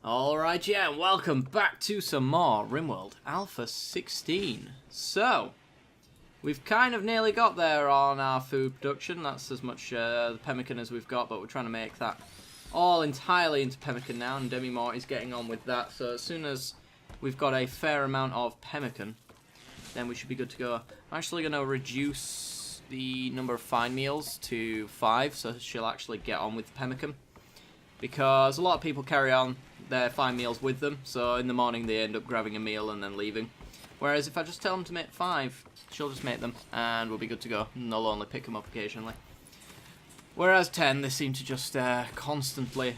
Alright, yeah, welcome back to some more Rimworld Alpha 16. So, we've kind of nearly got there on our food production. That's as much the pemmican as we've got, but we're trying to make that all entirely into pemmican now, and Demi Morty's getting on with that. So as soon as we've got a fair amount of pemmican, then we should be good to go. I'm actually going to reduce the number of fine meals to 5, so she'll actually get on with pemmican. Because a lot of people carry on their fine meals with them, so in the morning they end up grabbing a meal and then leaving. Whereas if I just tell them to make 5, she'll just make them, and we'll be good to go. And they'll only pick them up occasionally. Whereas 10, they seem to just constantly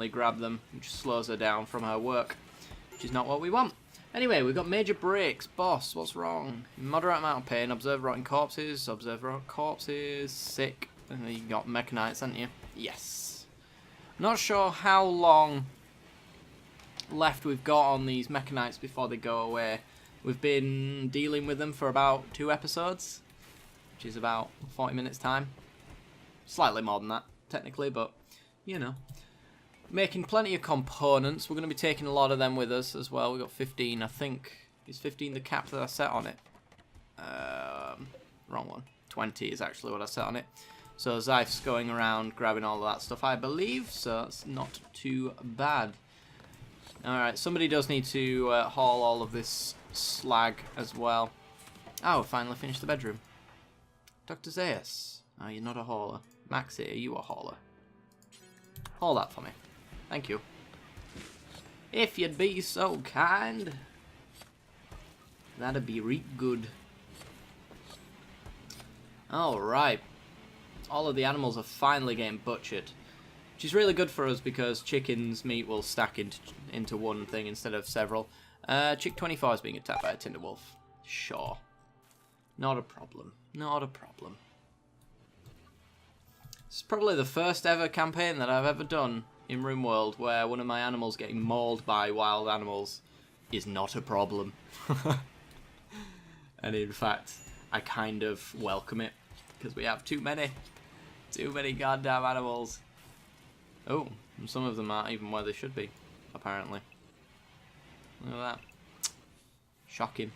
grab them, which slows her down from her work, which is not what we want. Anyway, we've got major breaks. Boss, what's wrong? Moderate amount of pain. Observe rotting corpses. Observe rotting corpses. Sick. And you got mechanites, haven't you? Yes. Not sure how long left we've got on these mechanites before they go away. We've been dealing with them for about 2 episodes, which is about 40 minutes time. Slightly more than that, technically, but, you know. Making plenty of components. We're going to be taking a lot of them with us as well. We've got 15, I think. Is 15 the cap that I set on it? Wrong one. 20 is actually what I set on it. So Zyph's going around grabbing all of that stuff, I believe, so it's not too bad. Alright, somebody does need to haul all of this slag as well. Oh, finally finished the bedroom. Dr. Zaius. Oh, you're not a hauler. Maxie, are you a hauler? Haul that for me. Thank you. If you'd be so kind. That'd be real good. Alright. All of the animals are finally getting butchered, which is really good for us because chicken's meat will stack into one thing instead of several. Chick 24 is being attacked by a tinder wolf. Sure. Not a problem. Not a problem. It's probably the first ever campaign that I've ever done in Rimworld where one of my animals getting mauled by wild animals is not a problem. And in fact, I kind of welcome it because we have too many. Too many goddamn animals. Oh, and some of them aren't even where they should be, apparently. Look at that. Shocking.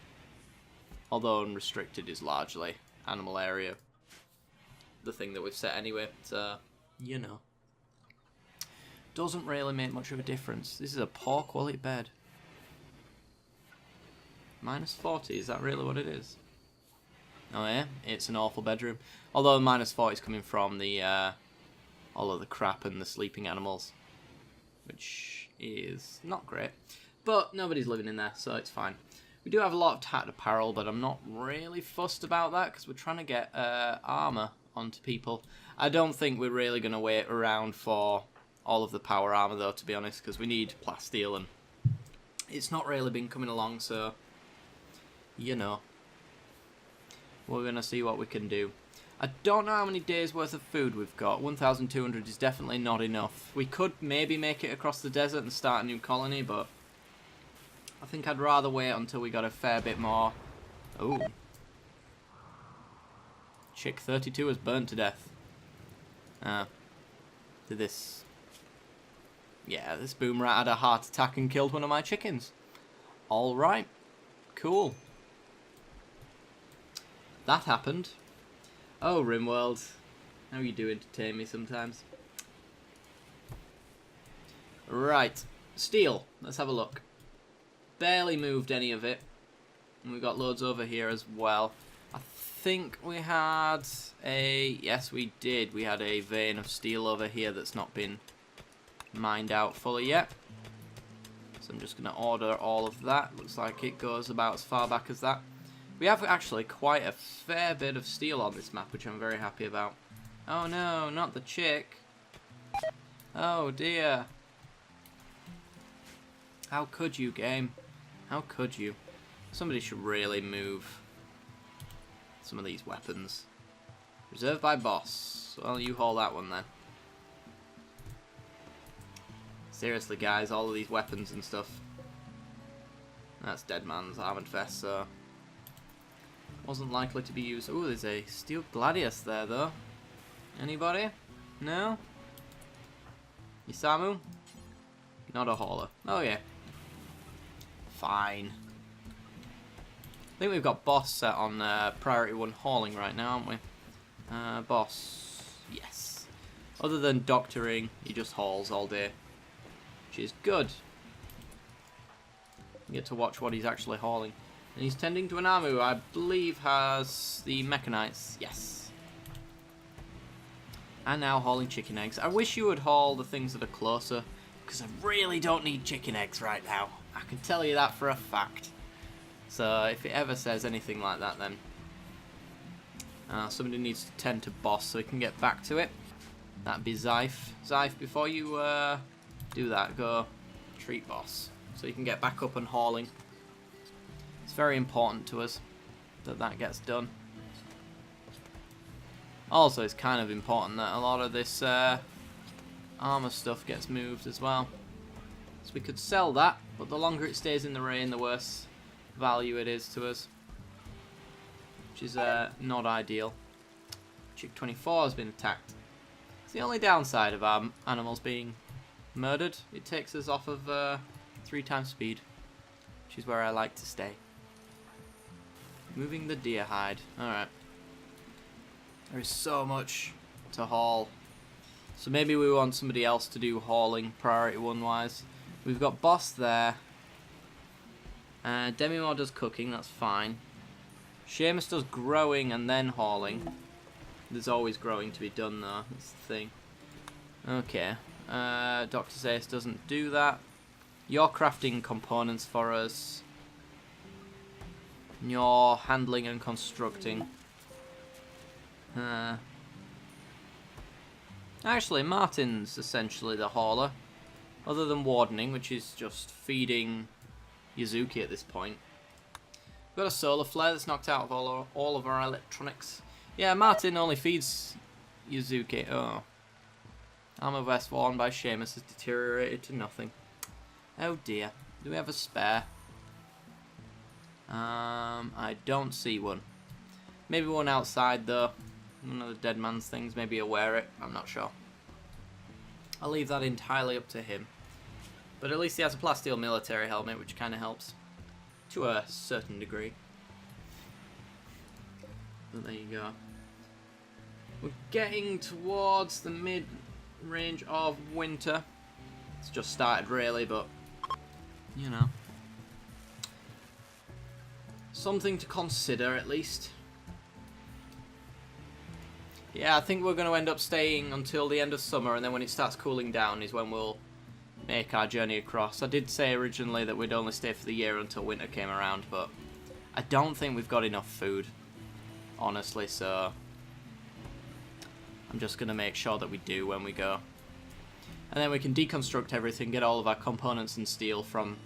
Although unrestricted is largely animal area. The thing that we've set anyway, so, you know. Doesn't really make much of a difference. This is a poor quality bed. Minus 40, is that really what it is? Oh yeah, it's an awful bedroom. Although minus 40 is coming from the all of the crap and the sleeping animals, which is not great. But nobody's living in there, so it's fine. We do have a lot of tattered apparel, but I'm not really fussed about that because we're trying to get armor onto people. I don't think we're really going to wait around for all of the power armor though, to be honest, because we need plasteel and it's not really been coming along, so you know. We're going to see what we can do. I don't know how many days worth of food we've got. 1,200 is definitely not enough. We could maybe make it across the desert and start a new colony, but I think I'd rather wait until we got a fair bit more. Oh. Chick 32 has burnt to death. Did this... Yeah, this boom rat had a heart attack and killed one of my chickens. Alright. Cool. That happened. Oh, Rimworld. How you do entertain me sometimes. Right. Steel. Let's have a look. Barely moved any of it. And we've got loads over here as well. I think we had a... Yes, we did. We had a vein of steel over here that's not been mined out fully yet. So I'm just going to order all of that. Looks like it goes about as far back as that. We have actually quite a fair bit of steel on this map, which I'm very happy about. Oh no, not the chick. Oh dear. How could you, game? How could you? Somebody should really move some of these weapons. Reserved by boss. Well, you haul that one then. Seriously, guys, all of these weapons and stuff. That's Dead Man's Armored Vest, so... Wasn't likely to be used. Oh, there's a steel gladius there, though. Anybody? No? Isamu? Not a hauler. Oh, yeah. Fine. I think we've got boss set on priority 1 hauling right now, aren't we? Boss. Yes. Other than doctoring, he just hauls all day. Which is good. You get to watch what he's actually hauling. And he's tending to an army who I believe has the mechanites. Yes. And now hauling chicken eggs. I wish you would haul the things that are closer, because I really don't need chicken eggs right now. I can tell you that for a fact. So if it ever says anything like that, then somebody needs to tend to boss so he can get back to it. That'd be Zyfe. Zyfe, before you do that, go treat boss so you can get back up and hauling. It's very important to us that that gets done. Also, it's kind of important that a lot of this armor stuff gets moved as well. So we could sell that, but the longer it stays in the rain, the worse value it is to us, which is not ideal. Chick 24 has been attacked. It's the only downside of our animals being murdered. It takes us off of 3 times speed, which is where I like to stay. Moving the deer hide. Alright. There is so much to haul. So maybe we want somebody else to do hauling, priority 1 wise. We've got boss there. Demimore does cooking, that's fine. Seamus does growing and then hauling. There's always growing to be done though, that's the thing. Okay. Dr. Zace doesn't do that. You're crafting components for us. You're handling and constructing. Actually, Martin's essentially the hauler. Other than wardening, which is just feeding Yuzuki at this point. We've got a solar flare that's knocked out of all of our electronics. Yeah, Martin only feeds Yuzuki. Oh. Armor vest worn by Seamus has deteriorated to nothing. Oh dear. Do we have a spare? I don't see one. Maybe one outside though. One of the dead man's things. Maybe he'll wear it. I'm not sure. I'll leave that entirely up to him. But at least he has a plasteel military helmet, which kind of helps. To a certain degree. But there you go. We're getting towards the mid-range of winter. It's just started really, but you know. Something to consider at least. Yeah, I think we're going to end up staying until the end of summer, and then when it starts cooling down is when we'll make our journey across. I did say originally that we'd only stay for the year until winter came around, but I don't think we've got enough food, honestly, so I'm just going to make sure that we do when we go. And then we can deconstruct everything, get all of our components and steel from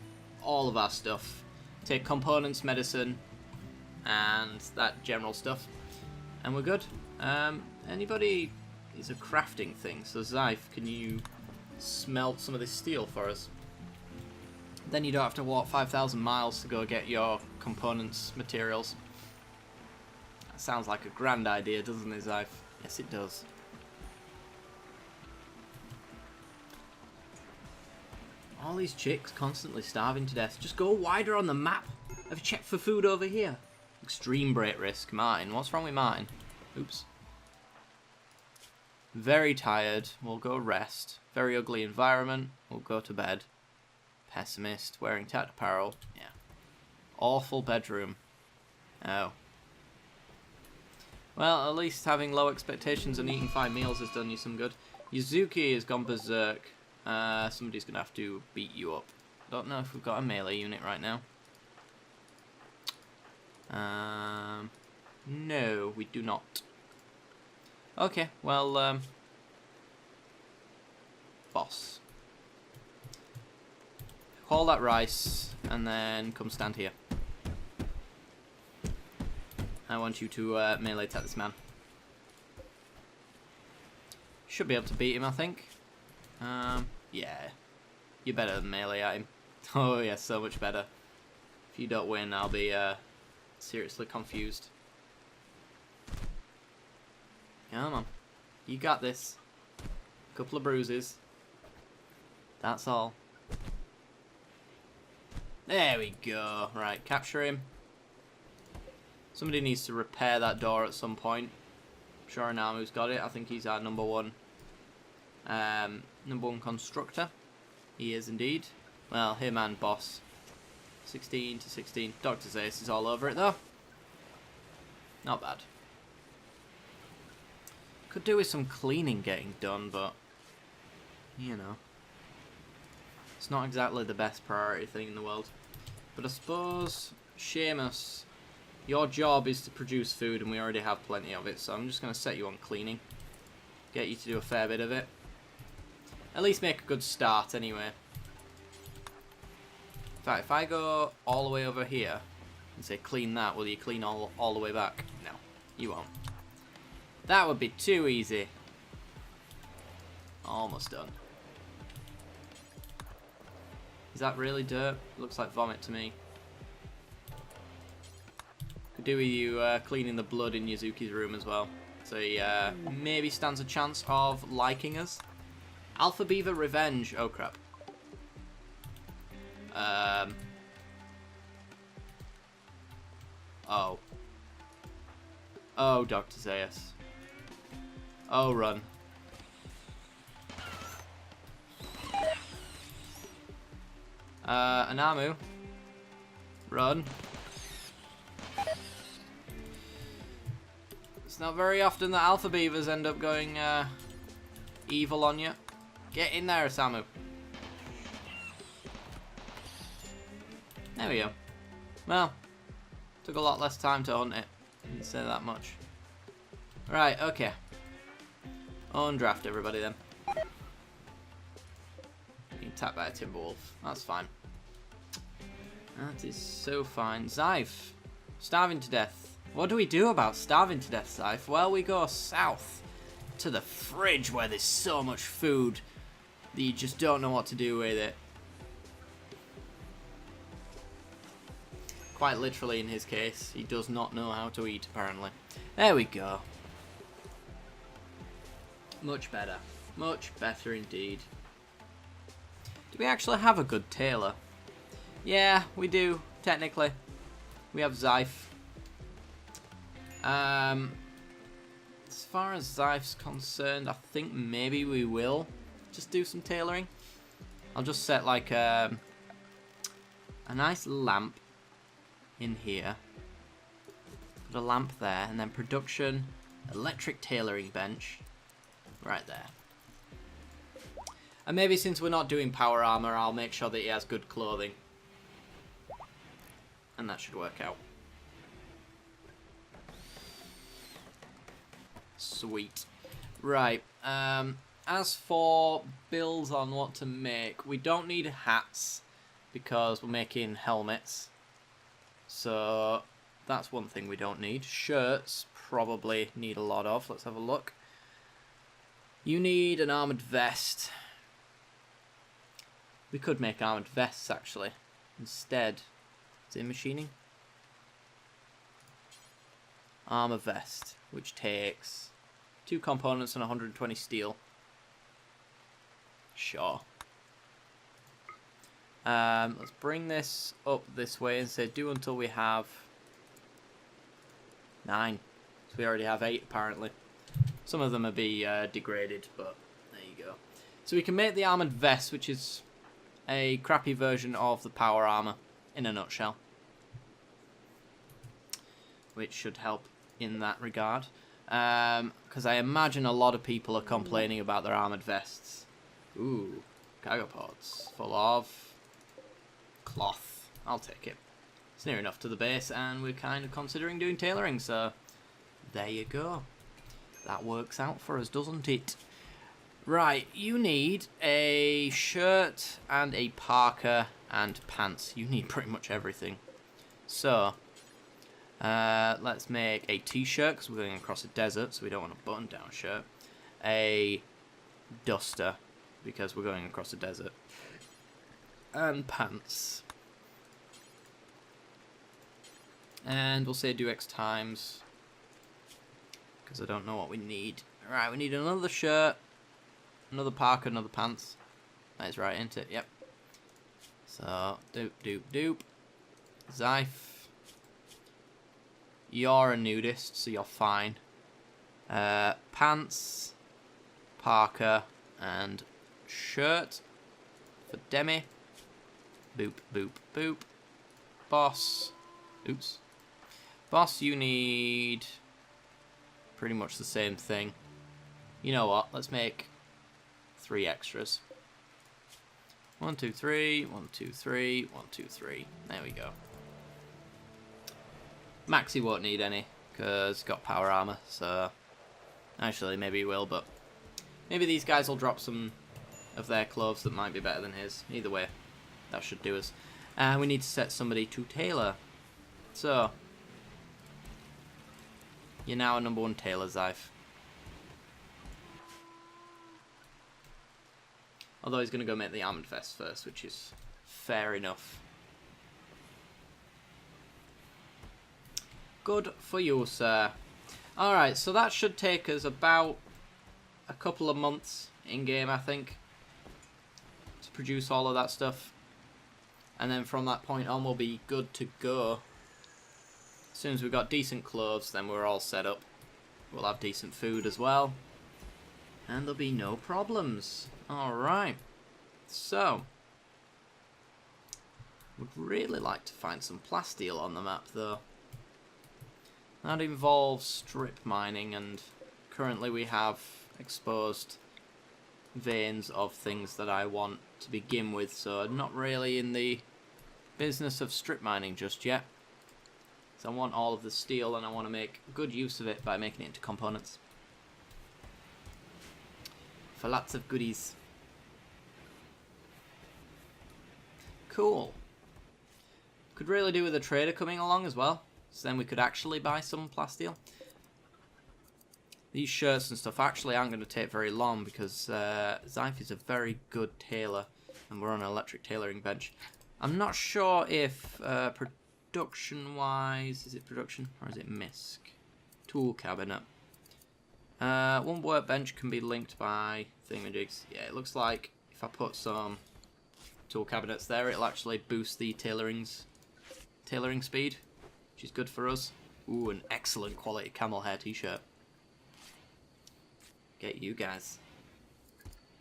all of our stuff. Take components, medicine, and that general stuff, and we're good. Anybody is a crafting thing, so Zyfe, can you smelt some of this steel for us? Then you don't have to walk 5,000 miles to go get your components, materials. That sounds like a grand idea, doesn't it, Zyfe? Yes, it does. All these chicks constantly starving to death. Just go wider on the map. Have you checked for food over here? Extreme break risk. Mine. What's wrong with mine? Oops. Very tired. We'll go rest. Very ugly environment. We'll go to bed. Pessimist. Wearing tacked apparel. Yeah. Awful bedroom. Oh. Well, at least having low expectations and eating 5 meals has done you some good. Yuzuki has gone berserk. Somebody's going to have to beat you up. Don't know if we've got a melee unit right now. No, we do not. Okay, well, boss. Haul that rice, and then come stand here. I want you to melee attack this man. Should be able to beat him, I think. Yeah. You're better than melee at him. Oh yeah, so much better. If you don't win, I'll be seriously confused. Come on. You got this. Couple of bruises. That's all. There we go. Right, capture him. Somebody needs to repair that door at some point. Sure, Namu's got it. I think he's our number one constructor. He is indeed. Well, him and boss. 16 to 16. Dr. Zeus is all over it though. Not bad. Could do with some cleaning getting done, but you know, it's not exactly the best priority thing in the world. But I suppose, Seamus, your job is to produce food and we already have plenty of it, so I'm just going to set you on cleaning. Get you to do a fair bit of it. At least make a good start anyway. In fact, if I go all the way over here and say clean that, will you clean all the way back? No, you won't. That would be too easy. Almost done. Is that really dirt? Looks like vomit to me. Could do with you cleaning the blood in Yuzuki's room as well. So he maybe stands a chance of liking us. Alpha Beaver Revenge. Oh crap. Oh. Oh, Dr. Zeus. Oh, run. Anamu. Run. It's not very often that Alpha Beavers end up going evil on you. Get in there, Samu. There we go. Well, took a lot less time to hunt it. Didn't say that much. Right, okay. Undraft everybody then. Being tapped by a Timberwolf. That's fine. That is so fine. Zyph. Starving to death. What do we do about starving to death, Zyph? Well, we go south to the fridge where there's so much food that you just don't know what to do with it. Quite literally in his case. He does not know how to eat, apparently. There we go. Much better. Much better indeed. Do we actually have a good tailor? Yeah, we do, technically. We have Zyph. As far as Zyph's concerned, I think maybe we will just do some tailoring. I'll just set like a nice lamp in here. Put a lamp there, and then production, electric tailoring bench right there. And maybe since we're not doing power armor, I'll make sure that he has good clothing. And that should work out. Sweet. Right. As for builds on what to make, we don't need hats because we're making helmets. So that's one thing we don't need. Shirts probably need a lot of. Let's have a look. You need an armored vest. We could make armored vests actually instead. Is it machining? Armor vest, which takes 2 components and 120 steel. Sure. Let's bring this up this way and say do until we have 9. So we already have 8 apparently. Some of them will be degraded, but there you go. So we can make the armored vest, which is a crappy version of the power armor in a nutshell. Which should help in that regard. Because I imagine a lot of people are complaining about their armored vests. Ooh, cargo pods full of cloth. I'll take it. It's near enough to the base, and we're kind of considering doing tailoring, so there you go. That works out for us, doesn't it? Right, you need a shirt and a parka and pants. You need pretty much everything. So, let's make a t-shirt, because we're going across a desert, so we don't want a button-down shirt. A duster, because we're going across a desert. And pants. And we'll say do X times, because I don't know what we need. Right, we need another shirt, another parka, another pants. That is right, isn't it? Yep. So, doop, doop, doop. Zyph. You're a nudist, so you're fine. Pants, parka, and shirt for Demi. Boop, boop, boop. Boss. Oops. Boss, you need pretty much the same thing. You know what? Let's make 3 extras. 1, 2, 3. 1, 2, 3. 1, 2, 3. There we go. Maxi won't need any because he's got power armor. So actually, maybe he will, but maybe these guys will drop some of their clothes that might be better than his. Either way, that should do us. And we need to set somebody to tailor. So you're now a #1 tailor, Zyph. Although he's going to go make the armored vest first, which is fair enough. Good for you, sir. Alright, so that should take us about a couple of months in-game, I think, to produce all of that stuff. And then from that point on, we'll be good to go. As soon as we've got decent clothes, then we're all set up. We'll have decent food as well. And there'll be no problems. Alright. So, would really like to find some plasteel on the map, though. That involves strip mining, and currently we have exposed veins of things that I want to begin with, so I'm not really in the business of strip mining just yet. So I want all of the steel, and I want to make good use of it by making it into components. For lots of goodies. Cool. Could really do with a trader coming along as well. So then we could actually buy some plasteel. These shirts and stuff actually aren't going to take very long because Zyph is a very good tailor and we're on an electric tailoring bench. I'm not sure if production-wise, is it production or is it MISC? Tool cabinet. One workbench can be linked by thingamajigs. Yeah, it looks like if I put some tool cabinets there, it'll actually boost the tailoring speed, which is good for us. Ooh, an excellent quality camel hair t-shirt. Get you guys.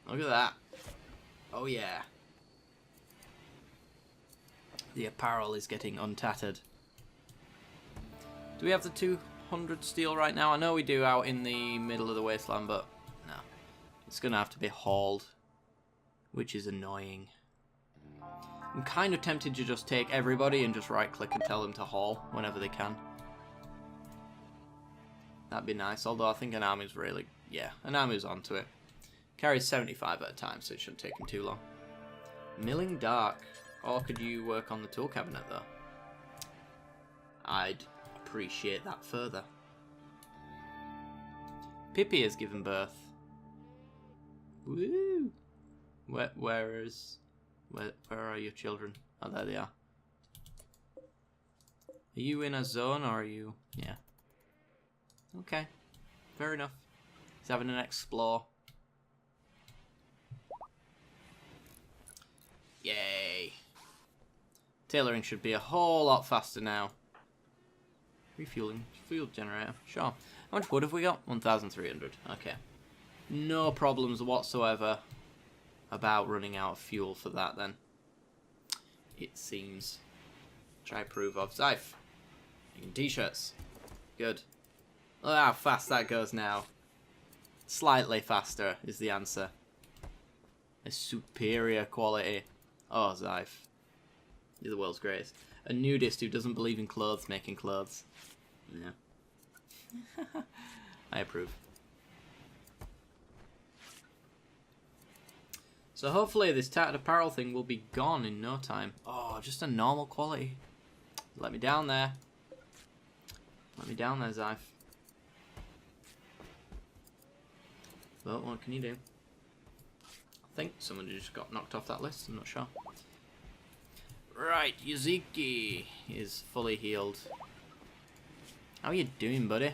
Look at that. Oh yeah. The apparel is getting untattered. Do we have the 200 steel right now? I know we do out in the middle of the wasteland, but no. It's going to have to be hauled, which is annoying. I'm kind of tempted to just take everybody and just right-click and tell them to haul whenever they can. That'd be nice, although I think an army's really... Yeah, an army's onto it. Carries 75 at a time, so it shouldn't take him too long. Milling dark. Or could you work on the tool cabinet, though? I'd appreciate that further. Pippi has given birth. Woo! Where are your children? Oh, there they are. Are you in a zone or are you... Yeah. Okay. Fair enough. He's having an explore. Yay. Tailoring should be a whole lot faster now. Refueling. Fuel generator. Sure. How much wood have we got? 1,300. Okay. No problems whatsoever about running out of fuel for that then. It seems. Which I approve of. Zyph. Making t-shirts. Good. Look how fast that goes now. Slightly faster is the answer. A superior quality. Oh, Zyph. You're the world's greatest. A nudist who doesn't believe in clothes making clothes. Yeah. I approve. So hopefully this tattered apparel thing will be gone in no time. Oh, just a normal quality. Let me down there. Let me down there, Zyph. Well, what can you do? I think someone just got knocked off that list, I'm not sure. Right, Yuzuki is fully healed. How are you doing, buddy?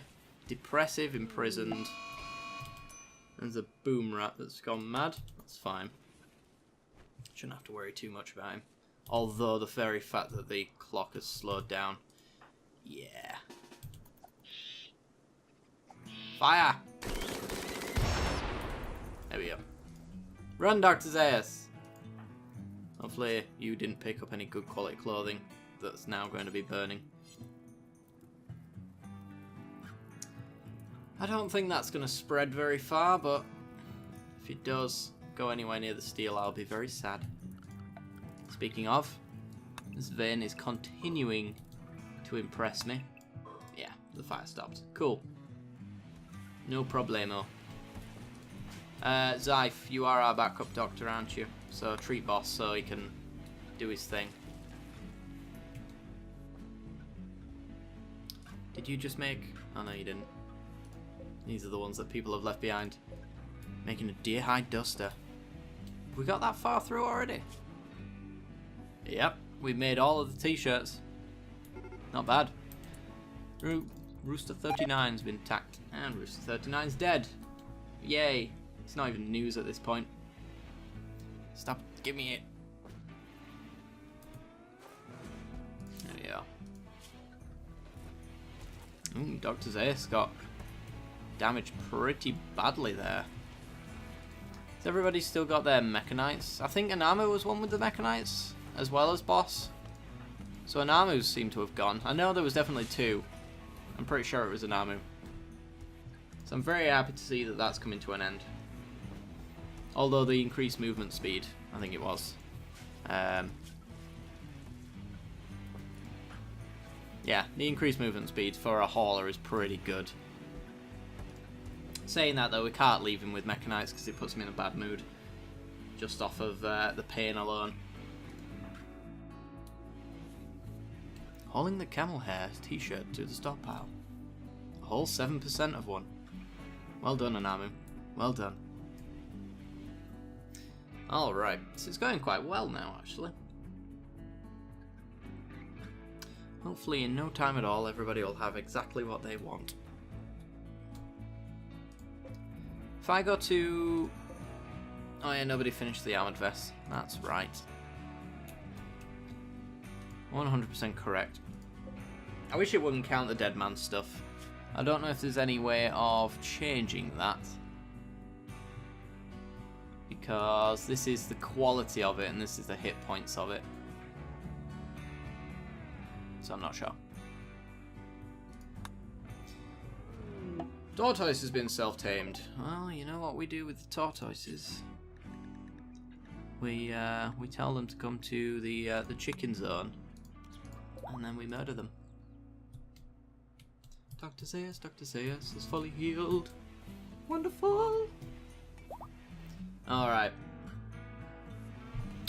Depressive, imprisoned. There's a boom rat that's gone mad. That's fine. Shouldn't have to worry too much about him. Although the very fact that the clock has slowed down. Yeah. Fire! There we go. Run, Dr. Zaius! Hopefully you didn't pick up any good quality clothing that's now going to be burning. I don't think that's going to spread very far, but if it does go anywhere near the steel, I'll be very sad. Speaking of, this vein is continuing to impress me. Yeah, the fire stopped. Cool. No problemo. Zyph, you are our backup doctor, aren't you? So treat boss so he can do his thing. Did you just make... Oh no, you didn't. These are the ones that people have left behind. Making a deer hide duster. We got that far through already? Yep, we made all of the t-shirts. Not bad. Rooster 39's been attacked, and Rooster 39's dead. Yay. It's not even news at this point. Stop, give me it. There we are. Ooh, Dr. Zaius got damaged pretty badly there. Has everybody still got their Mechanites? I think Anamu was one with the Mechanites, as well as boss. So Anamu's seem to have gone. I know there was definitely two. I'm pretty sure it was Anamu. So I'm very happy to see that that's coming to an end. Although the increased movement speed, I think it was. Yeah, the increased movement speed for a hauler is pretty good. Saying that though, we can't leave him with Mechanites because it puts him in a bad mood. Just off of the pain alone. Hauling the camel hair t-shirt to the stockpile. A whole 7% of one. Well done, Anamu. Well done. Alright, so it's going quite well now, actually. Hopefully in no time at all, everybody will have exactly what they want. If I go to... Oh yeah, nobody finished the armoured vest. That's right. 100% correct. I wish it wouldn't count the dead man stuff. I don't know if there's any way of changing that. Because this is the quality of it and this is the hit points of it. So I'm not sure. Tortoise has been self-tamed. Well, you know what we do with the tortoises? We tell them to come to the chicken zone, and then we murder them. Dr. Zaius is fully healed. Wonderful. Alright.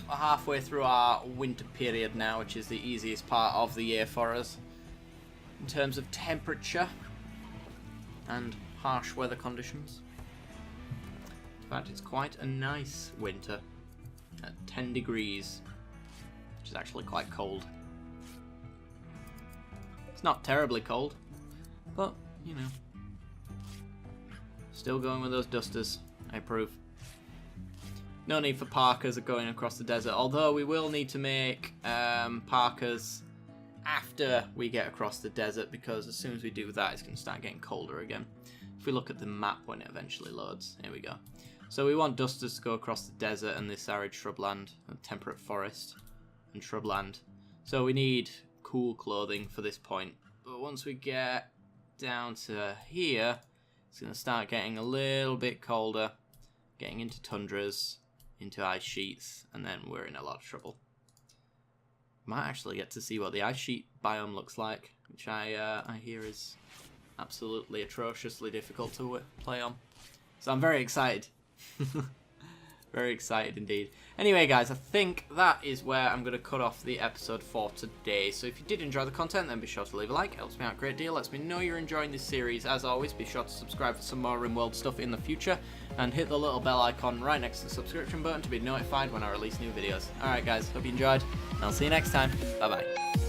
We're halfway through our winter period now, which is the easiest part of the year for us. In terms of temperature and harsh weather conditions. In fact, it's quite a nice winter at 10 degrees, which is actually quite cold. It's not terribly cold, but, you know. Still going with those dusters, I approve. No need for parkas going across the desert, although we will need to make parkas after we get across the desert, because as soon as we do that, it's going to start getting colder again. If we look at the map when it eventually loads, here we go. So we want dusters to go across the desert and this arid shrubland, and temperate forest and shrubland. So we need cool clothing for this point. But once we get down to here, it's going to start getting a little bit colder, getting into tundras, into ice sheets, and then we're in a lot of trouble. Might actually get to see what the ice sheet biome looks like, which I hear is absolutely atrociously difficult to play on. So I'm very excited. Very excited indeed. Anyway guys, I think that is where I'm going to cut off the episode for today. So if you did enjoy the content, then be sure to leave a like. It helps me out a great deal. Lets me know you're enjoying this series. As always, be sure to subscribe for some more Rimworld stuff in the future. And hit the little bell icon right next to the subscription button to be notified when I release new videos. Alright guys, hope you enjoyed. And I'll see you next time. Bye bye.